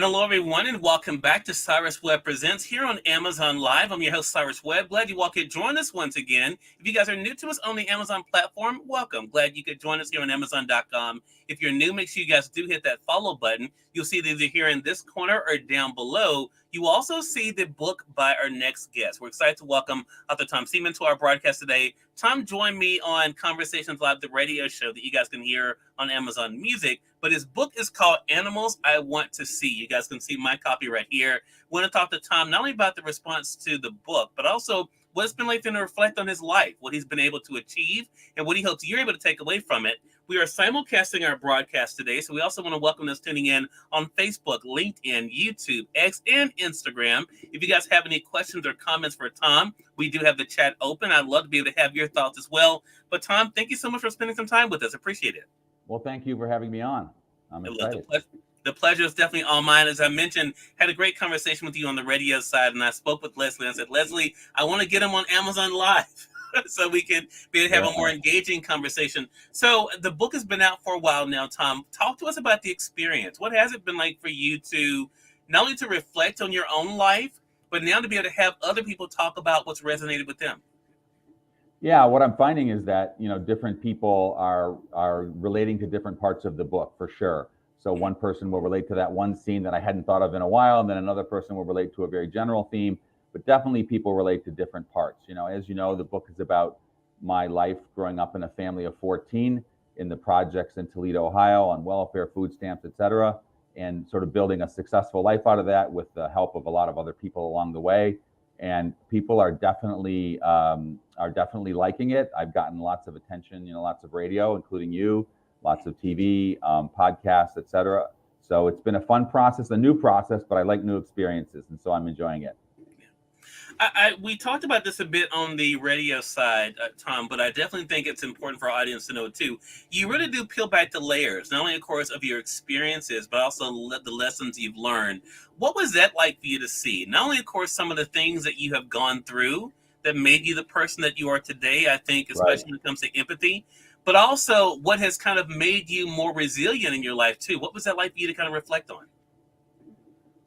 Hello, everyone, and welcome back to Cyrus Webb Presents here on Amazon Live. I'm your host, Cyrus Webb. Glad you all could join us once again. If you guys are new to us on the Amazon platform, welcome. Glad you could join us here on Amazon.com. If you're new, make sure you guys do hit that follow button. You'll see it either here in this corner or down below. You will also see the book by our next guest. We're excited to welcome Author Seeman to our broadcast today. Tom joined me on Conversations Live, the radio show that you guys can hear on Amazon Music. But his book is called Animals I Want to See. You guys can see my copy right here. I want to talk to Tom not only about the response to the book, but also what it's been like to reflect on his life, what he's been able to achieve, and what he hopes you're able to take away from it. We are simulcasting our broadcast today, so we also want to welcome those tuning in on Facebook, LinkedIn, YouTube, X, and Instagram. If you guys have any questions or comments for Tom, we do have the chat open. I'd love to be able to have your thoughts as well. But Tom, thank you so much for spending some time with us. Appreciate it. Well, thank you for having me on. I'm excited. The pleasure is definitely all mine. As I mentioned, had a great conversation with you on the radio side, and I spoke with Leslie. I said, Leslie, I want to get him on Amazon Live so we can be able to have a more engaging conversation. So the book has been out for a while now, Tom. Talk to us about the experience. What has it been like for you to not only to reflect on your own life, but now to be able to have other people talk about what's resonated with them? Yeah, what I'm finding is that, different people are relating to different parts of the book for sure. So one person will relate to that one scene that I hadn't thought of in a while, and then another person will relate to a very general theme, but definitely people relate to different parts. As you know, the book is about my life growing up in a family of 14 in the projects in Toledo, Ohio, on welfare, food stamps, etc., and sort of building a successful life out of that with the help of a lot of other people along the way. And people are definitely liking it. I've gotten lots of attention, lots of radio, including you, lots of TV, podcasts, etc. So it's been a fun process, a new process, but I like new experiences, and so I'm enjoying it. We talked about this a bit on the radio side, Tom, but I definitely think it's important for our audience to know too. You really do peel back the layers, not only, of course, of your experiences, but also the lessons you've learned. What was that like for you to see? Not only, of course, some of the things that you have gone through that made you the person that you are today, I think, especially when it comes to empathy, but also what has kind of made you more resilient in your life too. What was that like for you to kind of reflect on?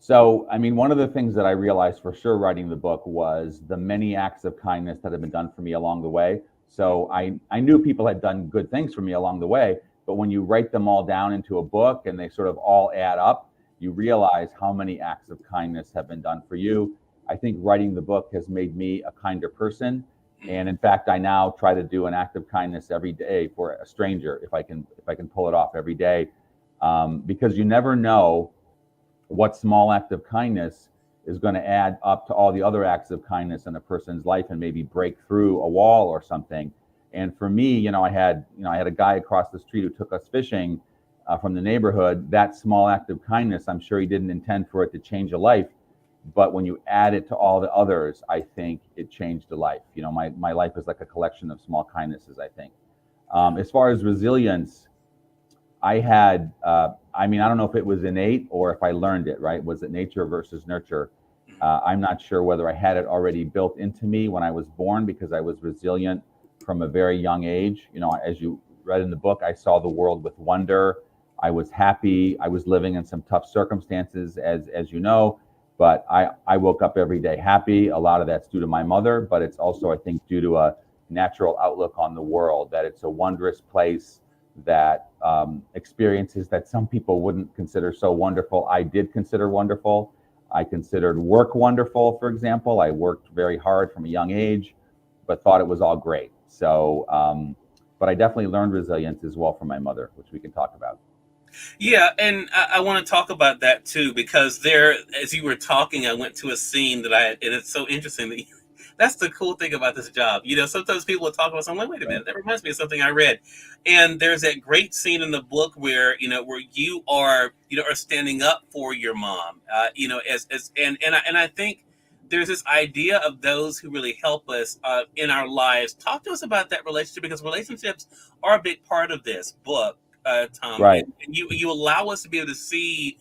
So, one of the things that I realized for sure writing the book was the many acts of kindness that have been done for me along the way. So I knew people had done good things for me along the way, but when you write them all down into a book and they sort of all add up, you realize how many acts of kindness have been done for you. I think writing the book has made me a kinder person. And in fact, I now try to do an act of kindness every day for a stranger, if I can pull it off every day, because you never know what small act of kindness is going to add up to all the other acts of kindness in a person's life and maybe break through a wall or something. And for me, I had a guy across the street who took us fishing from the neighborhood. That small act of kindness, I'm sure he didn't intend for it to change a life, but when you add it to all the others, I think it changed a life. My life is like a collection of small kindnesses, I think. As far as resilience, I had, I don't know if it was innate or if I learned it, right? Was it nature versus nurture? I'm not sure whether I had it already built into me when I was born, because I was resilient from a very young age. As you read in the book, I saw the world with wonder. I was happy. I was living in some tough circumstances, as you know, but I woke up every day happy. A lot of that's due to my mother, but it's also, I think, due to a natural outlook on the world, that it's a wondrous place, that experiences that some people wouldn't consider so wonderful, I did consider wonderful. I considered work wonderful, for example. I worked very hard from a young age, but thought it was all great. So, but I definitely learned resilience as well from my mother, which we can talk about. Yeah, and I want to talk about that too, because there, as you were talking, I went to a scene and it's so interesting that that's the cool thing about this job. Sometimes people will talk about something like, wait a minute, that reminds me of something I read. And there's that great scene in the book where you are standing up for your mom, and I think there's this idea of those who really help us in our lives. Talk to us about that relationship, because relationships are a big part of this book, Tom. Right. And you allow us to be able to see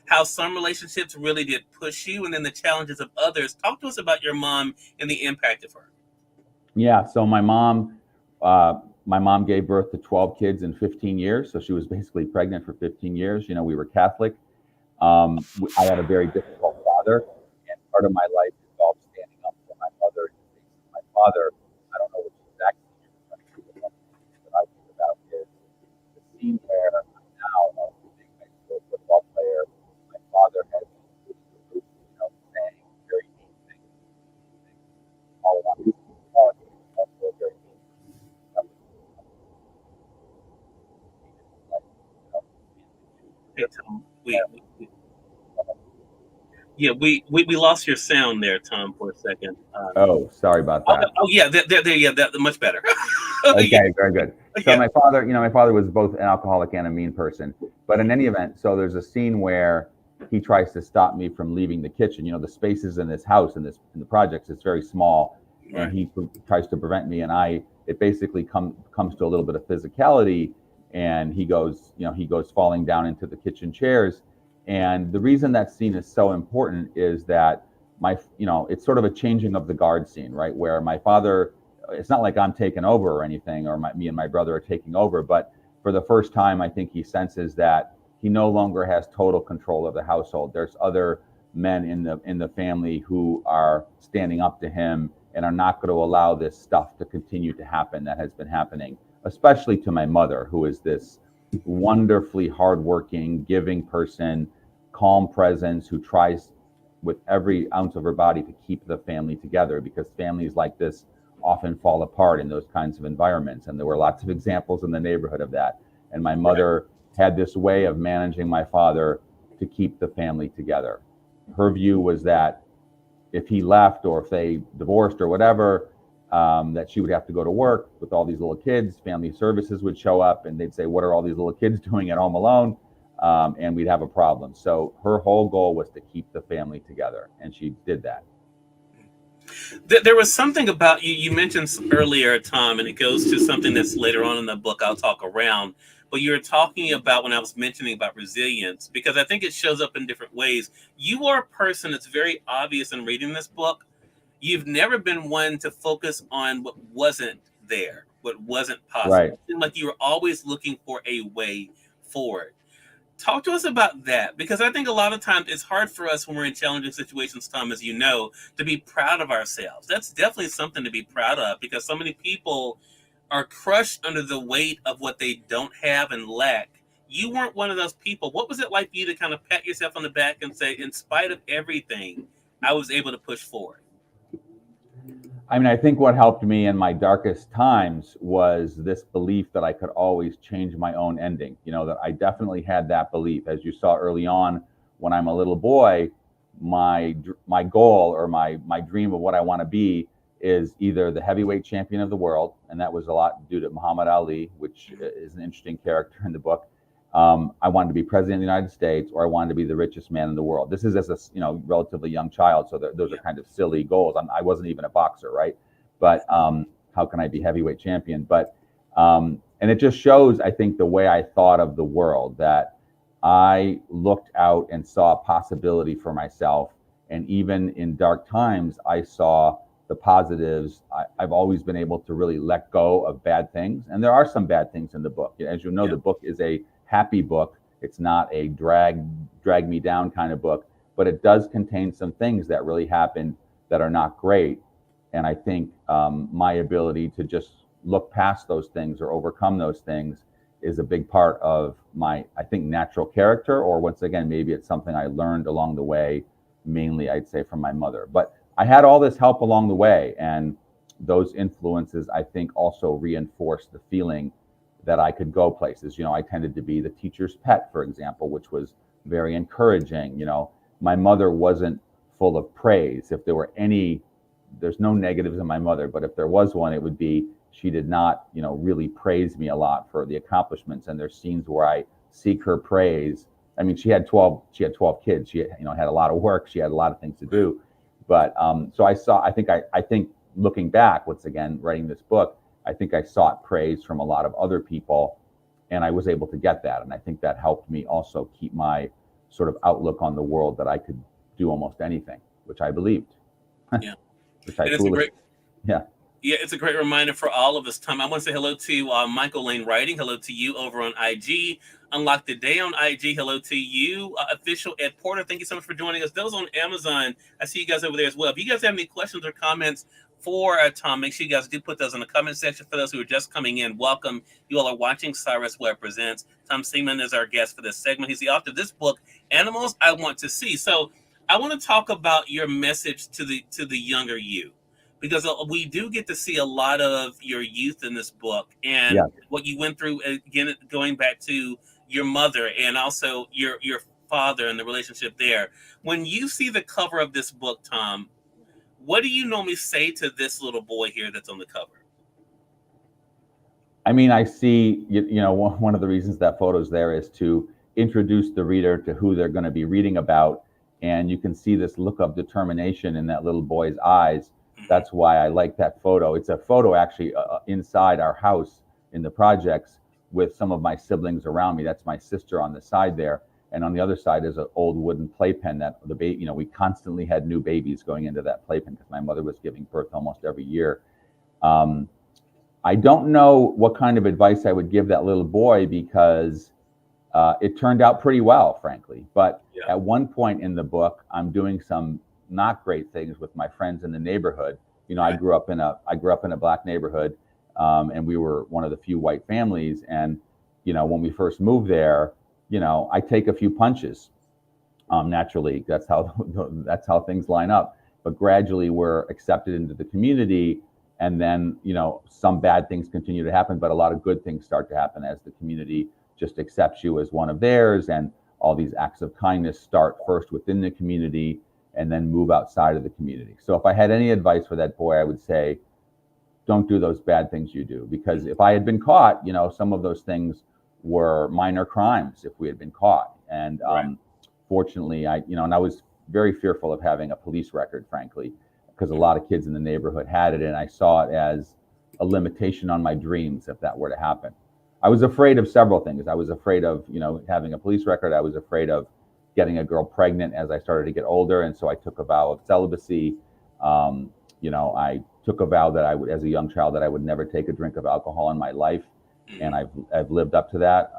how some relationships really did push you, and then the challenges of others. Talk to us about your mom and the impact of her. Yeah. So my mom gave birth to 12 kids in 15 years. So she was basically pregnant for 15 years. We were Catholic. I had a very difficult father, and part of my life involved standing up for my mother in the face of my father. I don't know which exact scene you're referring to, but one of the scenes that I think about is the scene where I'm now a big high school football player. My father has been through the roof, saying very mean things, all on his quality, also very mean stuff. Like, Hey, Tom, yeah, we lost your sound there, Tom, for a second. Oh, sorry about that. Yeah, yeah, that much better. Yeah, Okay, very good. So yeah, my father was both an alcoholic and a mean person. But in any event, so there's a scene where he tries to stop me from leaving the kitchen. The spaces in this house in the projects, it's very small, and right, he tries to prevent me. And it basically comes to a little bit of physicality, and he goes falling down into the kitchen chairs. And the reason that scene is so important is that it's sort of a changing of the guard scene, right? Where my father, it's not like I'm taking over or anything, or me and my brother are taking over, but for the first time, I think he senses that he no longer has total control of the household. There's other men in the family who are standing up to him and are not going to allow this stuff to continue to happen that has been happening, especially to my mother, who is this wonderfully hardworking, giving person, calm presence who tries with every ounce of her body to keep the family together, because families like this often fall apart in those kinds of environments. And there were lots of examples in the neighborhood of that. And my right. mother had this way of managing my father to keep the family together. Her view was that if he left or if they divorced or whatever, that she would have to go to work with all these little kids. Family services would show up and they'd say, "What are all these little kids doing at home alone?" And we'd have a problem. So her whole goal was to keep the family together, and she did that. There was something about you mentioned earlier, Tom, and it goes to something that's later on in the book I'll talk around. But you were talking about when I was mentioning about resilience, because I think it shows up in different ways. You are a person that's very obvious in reading this book. You've never been one to focus on what wasn't there, what wasn't possible. Right. It seemed like you were always looking for a way forward. Talk to us about that, because I think a lot of times it's hard for us when we're in challenging situations, Tom, as you know, to be proud of ourselves. That's definitely something to be proud of, because so many people are crushed under the weight of what they don't have and lack. You weren't one of those people. What was it like for you to kind of pat yourself on the back and say, in spite of everything, I was able to push forward? I mean, I think what helped me in my darkest times was this belief that I could always change my own ending. That I definitely had that belief. As you saw early on, when I'm a little boy, my goal or my dream of what I want to be is either the heavyweight champion of the world, and that was a lot due to Muhammad Ali, which is an interesting character in the book. I wanted to be president of the United States, or I wanted to be the richest man in the world. This is as a relatively young child, so those are kind of silly goals. I wasn't even a boxer, right? But how can I be heavyweight champion? But and it just shows, I think, the way I thought of the world, that I looked out and saw a possibility for myself, and even in dark times, I saw the positives. I've always been able to really let go of bad things, and there are some bad things in the book. As you know, Yeah. the book is a happy book. It's not a drag me down kind of book, but it does contain some things that really happened that are not great. And I think my ability to just look past those things or overcome those things is a big part of my, I think, natural character. Or once again, maybe it's something I learned along the way, mainly I'd say from my mother. But I had all this help along the way, and those influences, I think, also reinforced the feeling that I could go places. I tended to be the teacher's pet, for example, which was very encouraging. My mother wasn't full of praise. If there were any, there's no negatives in my mother, but if there was one, it would be she did not, really praise me a lot for the accomplishments. And there's scenes where I seek her praise. I mean, she had 12 kids. She, had a lot of work. She had a lot of things to do. But so I think looking back, once again, writing this book, I think I sought praise from a lot of other people, and I was able to get that. And I think that helped me also keep my sort of outlook on the world, that I could do almost anything, which I believed, Yeah. which I And it's a foolish. great Yeah. Yeah, it's a great reminder for all of us, Tom. I want to say hello to Michael Lane Writing. Hello to you over on IG. Unlock the Day on IG. Hello to you, official Ed Porter. Thank you so much for joining us. Those on Amazon, I see you guys over there as well. If you guys have any questions or comments for Tom, make sure you guys do put those in the comment section. For those who are just coming in, welcome. You all are watching Cyrus Webb Presents. Tom Seeman is our guest for this segment. He's the author of this book, Animals I Want to See. So I want to talk about your message to the younger you, because we do get to see a lot of your youth in this book and Yeah. what you went through, again going back to your mother and also your father and the relationship there. When you see the cover of this book, Tom, what do you normally say to this little boy here that's on the cover? I mean, I see, one of the reasons that photo's there is to introduce the reader to who they're going to be reading about. And you can see this look of determination in that little boy's eyes. Mm-hmm. That's why I like that photo. It's a photo actually inside our house in the projects with some of my siblings around me. That's my sister on the side there. And on the other side is an old wooden playpen that the baby, we constantly had new babies going into that playpen because my mother was giving birth almost every year. Um, I don't know what kind of advice I would give that little boy because it turned out pretty well, frankly. But Yeah. at one point in the book, I'm doing some not great things with my friends in the neighborhood. I Right. grew up in a black neighborhood, and we were one of the few white families. And when we first moved there, I take a few punches. Naturally, that's how things line up. But gradually, we're accepted into the community, and then some bad things continue to happen, but a lot of good things start to happen as the community just accepts you as one of theirs, and all these acts of kindness start first within the community and then move outside of the community. So if I had any advice for that boy, I would say, don't do those bad things you do, because if I had been caught, some of those things were minor crimes if we had been caught. And Right. fortunately, and I was very fearful of having a police record, frankly, because a lot of kids in the neighborhood had it, and I saw it as a limitation on my dreams if that were to happen. I was afraid of several things. I was afraid of, having a police record. I was afraid of getting a girl pregnant as I started to get older, and so I took a vow of celibacy. I took a vow that I would, as a young child, that I would never take a drink of alcohol in my life, and Mm-hmm. I've lived up to that.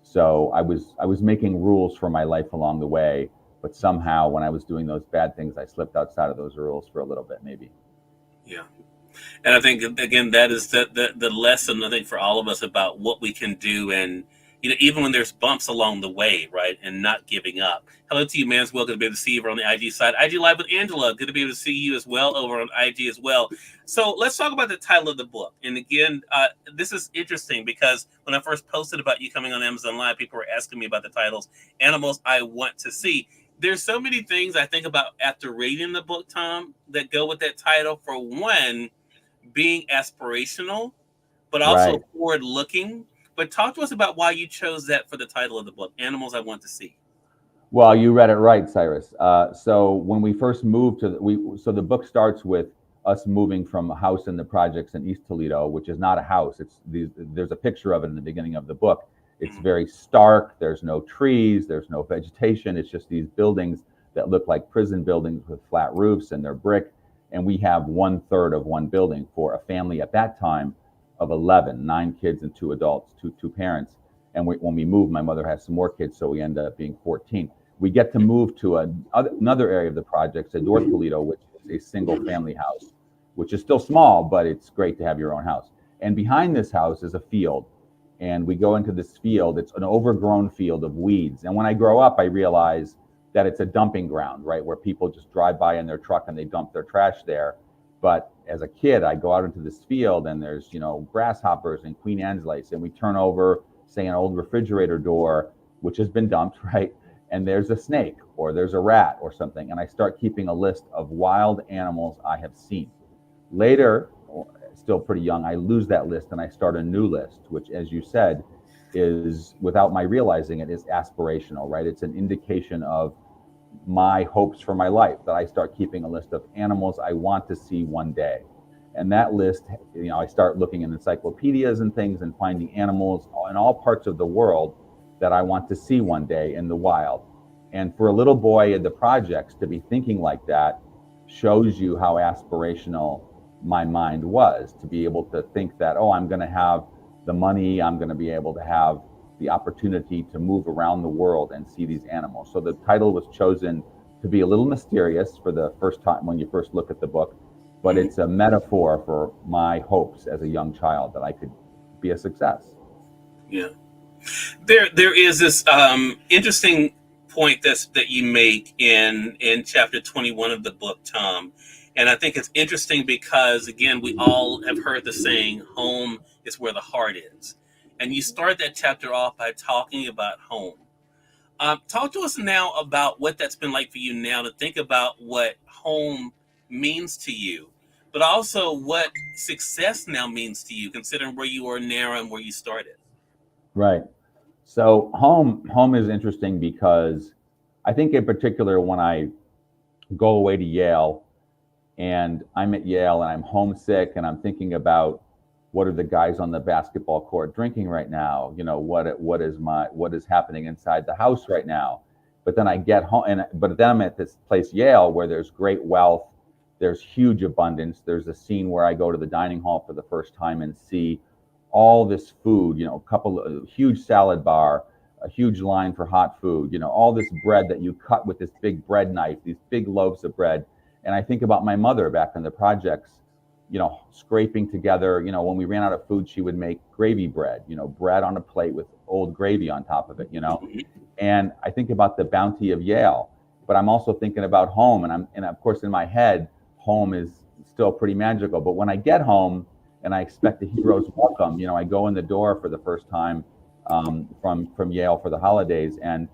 So I was making rules for my life along the way, but somehow when I was doing those bad things, I slipped outside of those rules for a little bit, maybe. Yeah. And I think again that is the lesson, I think, for all of us about what we can do, and even when there's bumps along the way, right, and not giving up. Hello to you, Manswell. Good to be able to see you over on the IG side. IG Live with Angela. Good to be able to see you as well over on IG as well. So let's talk about the title of the book. And again, this is interesting because when I first posted about you coming on Amazon Live, people were asking me about the titles, Animals I Want to See. There's so many things I think about after reading the book, Tom, that go with that title. For one, being aspirational, but also Right. forward looking. But talk to us about why you chose that for the title of the book, Animals I Want to See. Well, you read it right, Cyrus. So when we first moved so the book starts with us moving from a house in the projects in East Toledo, which is not a house. There's a picture of it in the beginning of the book. It's Mm-hmm. very stark. There's no trees. There's no vegetation. It's just these buildings that look like prison buildings with flat roofs, and they're brick. And we have 1/3 of one building for a family at that time of 11, 9 kids and 2 adults, two parents. And when we moved, my mother has some more kids, so we end up being 14. We get to move to another area of the projects at North Toledo, which is a single family house, which is still small, but it's great to have your own house. And behind this house is a field. And we go into this field. It's an overgrown field of weeds. And when I grow up, I realize that it's a dumping ground, right, where people just drive by in their truck and they dump their trash there. But as a kid, I go out into this field and there's, grasshoppers and Queen Anne's lace. And we turn over, say, an old refrigerator door, which has been dumped, right? And there's a snake or there's a rat or something. And I start keeping a list of wild animals I have seen. Later, still pretty young, I lose that list and I start a new list, which, as you said, is, without my realizing it, is aspirational, right? It's an indication of my hopes for my life, that I start keeping a list of animals I want to see one day. And that list, I start looking in encyclopedias and things and finding animals in all parts of the world that I want to see one day in the wild. And for a little boy in the projects to be thinking like that shows you how aspirational my mind was, to be able to think that, oh, I'm going to have the money, I'm going to be able to have the opportunity to move around the world and see these animals. So the title was chosen to be a little mysterious for the first time when you first look at the book, but it's a metaphor for my hopes as a young child that I could be a success. Yeah. There is this interesting point that you make in chapter 21 of the book, Tom. And I think it's interesting because, again, we all have heard the saying, home is where the heart is. And you start that chapter off by talking about home. Talk to us now about what that's been like for you now, to think about what home means to you, but also what success now means to you, considering where you are now and where you started. Right. So home is interesting because I think in particular when I go away to Yale and I'm at Yale and I'm homesick and I'm thinking about what are the guys on the basketball court drinking right now? You know, what is happening inside the house right now? But then I get home but then I'm at this place Yale where there's great wealth, there's huge abundance. There's a scene where I go to the dining hall for the first time and see all this food, you know, a huge salad bar, a huge line for hot food, you know, all this bread that you cut with this big bread knife, these big loaves of bread. And I think about my mother back in the projects, you know, scraping together, you know, when we ran out of food, she would make gravy bread, you know, bread on a plate with old gravy on top of it, you know. And I think about the bounty of Yale, but I'm also thinking about home. And of course, in my head, home is still pretty magical. But when I get home, and I expect a hero's welcome. You know, I go in the door for the first time from Yale for the holidays, and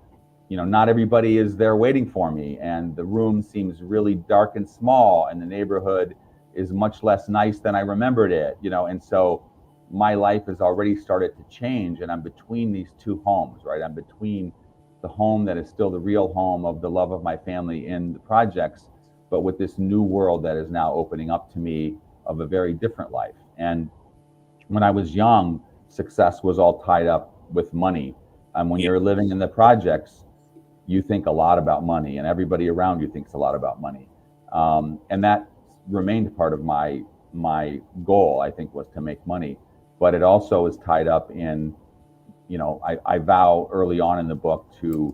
you know, not everybody is there waiting for me, and the room seems really dark and small, and the neighborhood is much less nice than I remembered it. You know, and so my life has already started to change, and I'm between these two homes, right? I'm between the home that is still the real home of the love of my family in the projects, but with this new world that is now opening up to me of a very different life. And when I was young, success was all tied up with money. And when you're living in the projects, you think a lot about money, and everybody around you thinks a lot about money. And that remained part of my goal, I think, was to make money. But it also is tied up in, you know, I vow early on in the book to,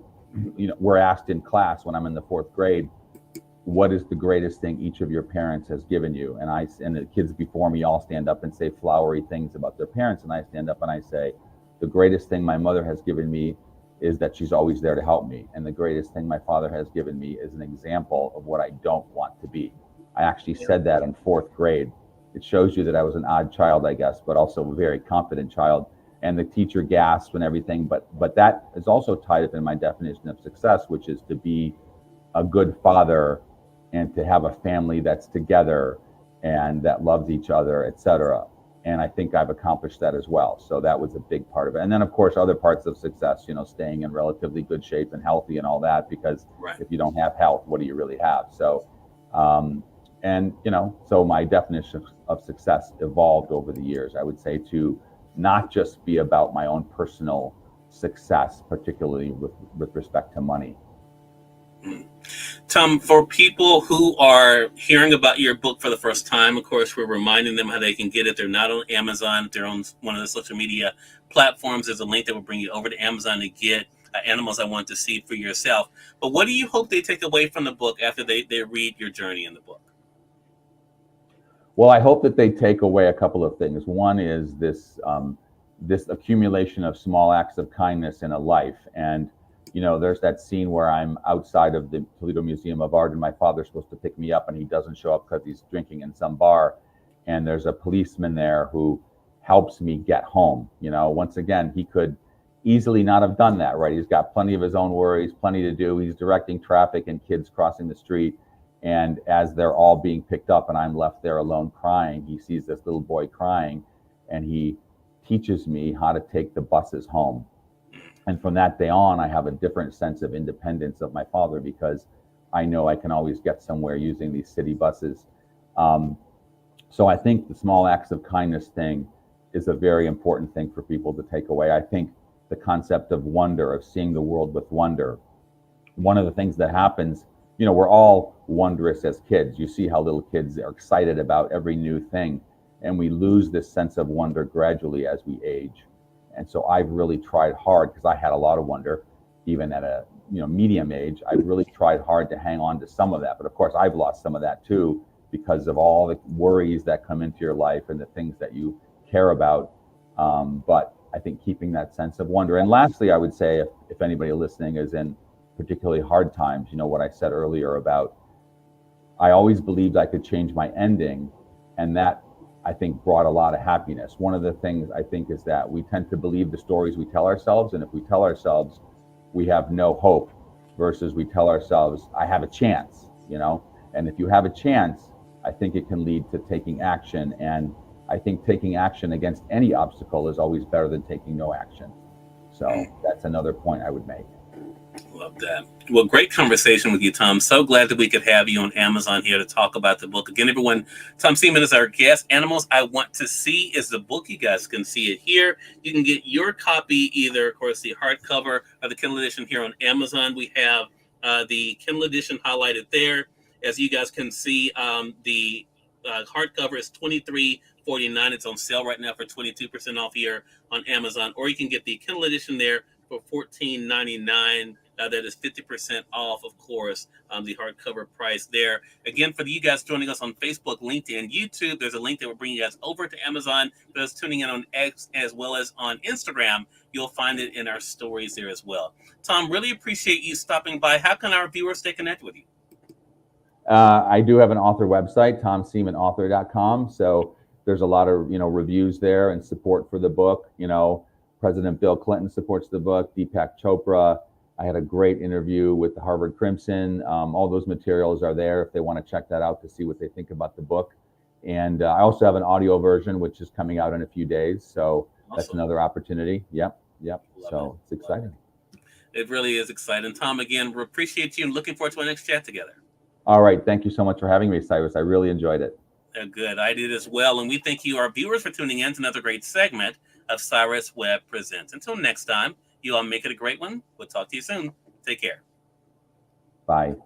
you know, we're asked in class when I'm in the fourth grade, what is the greatest thing each of your parents has given you? And the kids before me all stand up and say flowery things about their parents. And I stand up and I say, the greatest thing my mother has given me is that she's always there to help me. And the greatest thing my father has given me is an example of what I don't want to be. I actually said that in fourth grade. It shows you that I was an odd child, I guess, but also a very confident child. And the teacher gasped and everything. But that is also tied up in my definition of success, which is to be a good father and to have a family that's together and that loves each other, etc. And I think I've accomplished that as well. So that was a big part of it. And then, of course, other parts of success, you know, staying in relatively good shape and healthy and all that, because if you don't have health, what do you really have? So, and, you know, so my definition of success evolved over the years, I would say, to not just be about my own personal success, particularly with respect to money. Tom, for people who are hearing about your book for the first time, of course, we're reminding them how they can get it. They're not on Amazon. They're on one of the social media platforms. There's a link that will bring you over to Amazon to get Animals I Want to See for yourself. But what do you hope they take away from the book after they read your journey in the book? Well, I hope that they take away a couple of things. One is this accumulation of small acts of kindness in a life. And you know, there's that scene where I'm outside of the Toledo Museum of Art and my father's supposed to pick me up and he doesn't show up because he's drinking in some bar. And there's a policeman there who helps me get home. You know, once again, he could easily not have done that, right? He's got plenty of his own worries, plenty to do. He's directing traffic and kids crossing the street. And as they're all being picked up and I'm left there alone crying, he sees this little boy crying and he teaches me how to take the buses home. And from that day on, I have a different sense of independence of my father because I know I can always get somewhere using these city buses. So I think the small acts of kindness thing is a very important thing for people to take away. I think the concept of wonder, of seeing the world with wonder. One of the things that happens you know, we're all wondrous as kids. You see how little kids are excited about every new thing, and we lose this sense of wonder gradually as we age. And so I've really tried hard, because I had a lot of wonder even at a, you know, medium age. I really tried hard to hang on to some of that, but of course I've lost some of that too, because of all the worries that come into your life and the things that you care about. But I think keeping that sense of wonder. And lastly, I would say, if anybody listening is in particularly hard times, you know, what I said earlier about, I always believed I could change my ending, and that, I think, brought a lot of happiness. One of the things I think is that we tend to believe the stories we tell ourselves, and if we tell ourselves we have no hope, versus we tell ourselves I have a chance, you know, and if you have a chance, I think it can lead to taking action. And I think taking action against any obstacle is always better than taking no action. So that's another point I would make. Love that. Well, great conversation with you, Tom. So glad that we could have you on Amazon here to talk about the book. Again, everyone, Tom Seeman is our guest. Animals I Want to See is the book. You guys can see it here. You can get your copy, either, of course, the hardcover or the Kindle edition here on Amazon. We have the Kindle edition highlighted there. As you guys can see, the hardcover is $23.49. It's on sale right now for 22% off here on Amazon. Or you can get the Kindle edition there for $14.99. That is 50% off, of course, the hardcover price there. Again, for you guys joining us on Facebook, LinkedIn, YouTube, there's a link that will bring you guys over to Amazon. For those tuning in on X as well as on Instagram, you'll find it in our stories there as well. Tom, really appreciate you stopping by. How can our viewers stay connected with you? I do have an author website, tomseamanauthor.com. So there's a lot of, you know, reviews there and support for the book. You know, President Bill Clinton supports the book, Deepak Chopra. I had a great interview with the Harvard Crimson. All those materials are there if they want to check that out to see what they think about the book. And I also have an audio version, which is coming out in a few days. So that's another opportunity. Yep. So it's exciting. It really is exciting. Tom, again, we appreciate you and looking forward to our next chat together. All right. Thank you so much for having me, Cyrus. I really enjoyed it. Good. I did as well. And we thank you, our viewers, for tuning in to another great segment of Cyrus Webb Presents. Until next time, you all make it a great one. We'll talk to you soon. Take care. Bye.